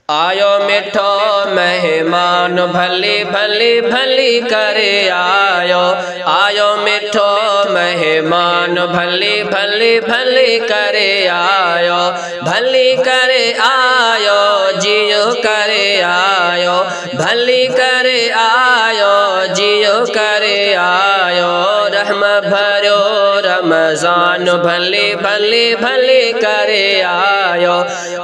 आयो मिठो मेहमान भली भली भली करे आयो। आयो मिठो मेहमान भली भली भली करे आयो। भली करे आयो जियो करे आयो। भली करे आयो जियो करे आयो। रहम भरो रमजान भली भली भली करे आयो।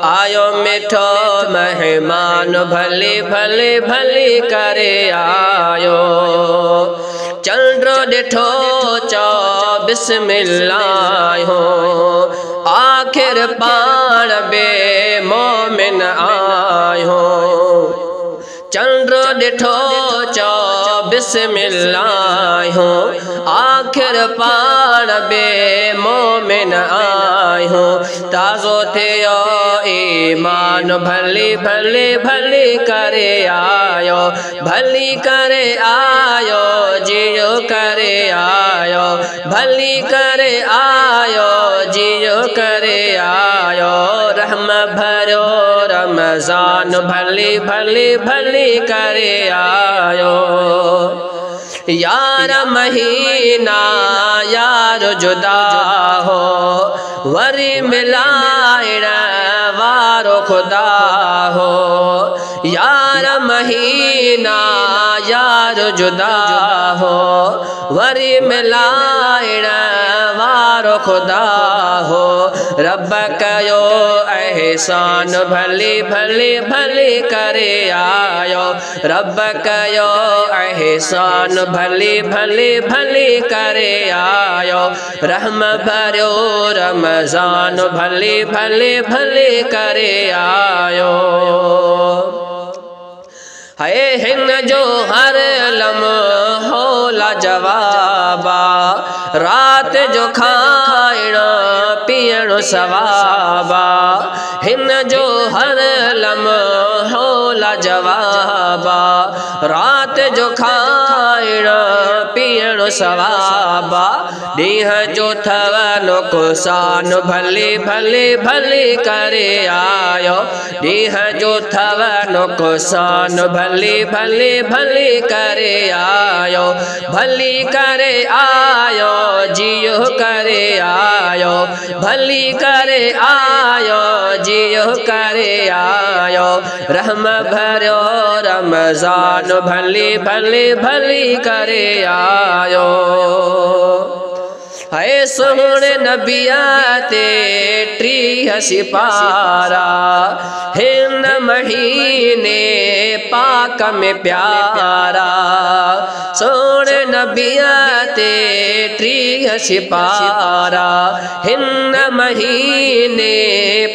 आयो मिठो मेहमान भली भली भली करे आयो। चंद्रो डिठो चो बिस्मिल्लाह हो। आखिर पाण बे मोमिन आयो। चंद्रो डिठो चो बिस्मिल्लाह हो। आखिर पाण बे मोमिन आयो। ताज़ो थियो ईमान भली भली भली करे आयो। भली करे आयो जियो करे आयो। भली करे आयो जियो करे आयो। रहम भरो रमजान भली भली भली करे आयो। यार महीना यार जुदा हो। वरी मिलाइण वारो खुदा हो। यार महीना यार जुदा हो। वरी मिलाइण वारो खुदा हो। रब कयो एहसान भली भली भली करे आयो। रब कयो एहसान भली भली भली करे आयो। रहम भरो रमजान भली भली भली करे आयो। है हिन जो हर लम्हो लाजवाबा। रात जो खाइण पीअण सवाबा। हिन जो हर लम्हो लाजवाबा। रात जो खाइण पीअण सवाबा। ॾींहं जो थव नुक़सान भली भली भली करे आयो। ॾींहं जो थव नुक़सान भली भली भली करे आयो। भली करे आयो जियो करे आयो। भली करे आयो जियो करे आयो। रहम भरो रमजान भली भली भली करे आयो। है सोहणे नबिया ते 30 सिपारा। हिन महीने पाक में प्यारा। सोहणे नबिया ते 30 सिपारा। हिन महीने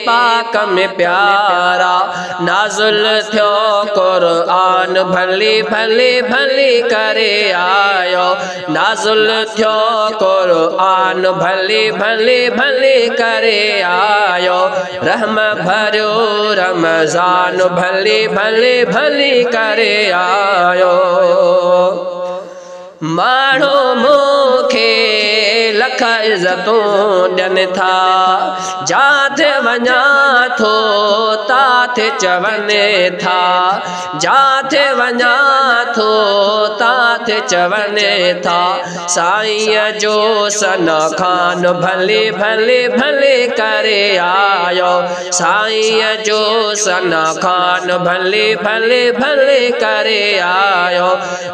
पाक में प्यारा। नाज़ुल थियो क़ुरआन भली भली भली करे आयो। नाज़ुल थियो क़ुरआन भली भली भली करे आयो। रहम भरो रमजान भली भली भली करे आयो। माण्हू मूंखे लख इज़तूं ॾियनि था। जाथे वञा थो ताथे चवनि था। जाथे वञा थो ताथे चवनि था। साईं जो सना खान भली भली भली करे आयो। साईं जो सना खान भली भली भली करे आयो।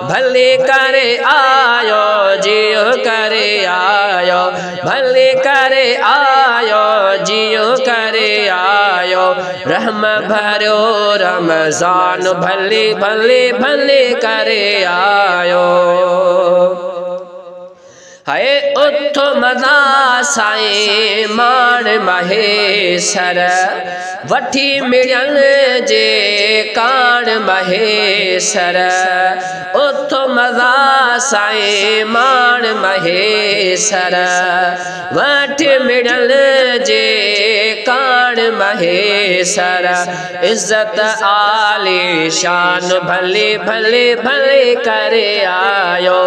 भली करे आयो जियो करे आयो। भली करे आयो जियो करे आयो। रहम भरो रमजान भली भली भली करे आयो। है उठो मदा साईं माण महेशर। वठी मिलन जे कान महेशर। उठो मदा साईं माण महेशर। वठी मिलन जे कान महेशर। इज्जत आली शान भली भली भली करे आयो।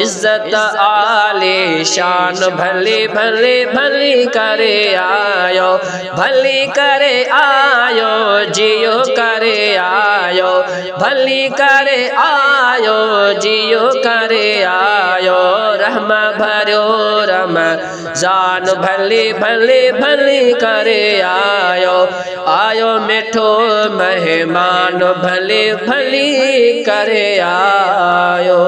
इज्जत आली आली शान भली भली भली करे आयो, भली करे आयो, जियो करे आयो, भली करे आयो, जियो करे आयो, रहमा भरियो रमज़ान भली भली भली करे आयो, आयो मिठो मेहमान भली भली करे आयो।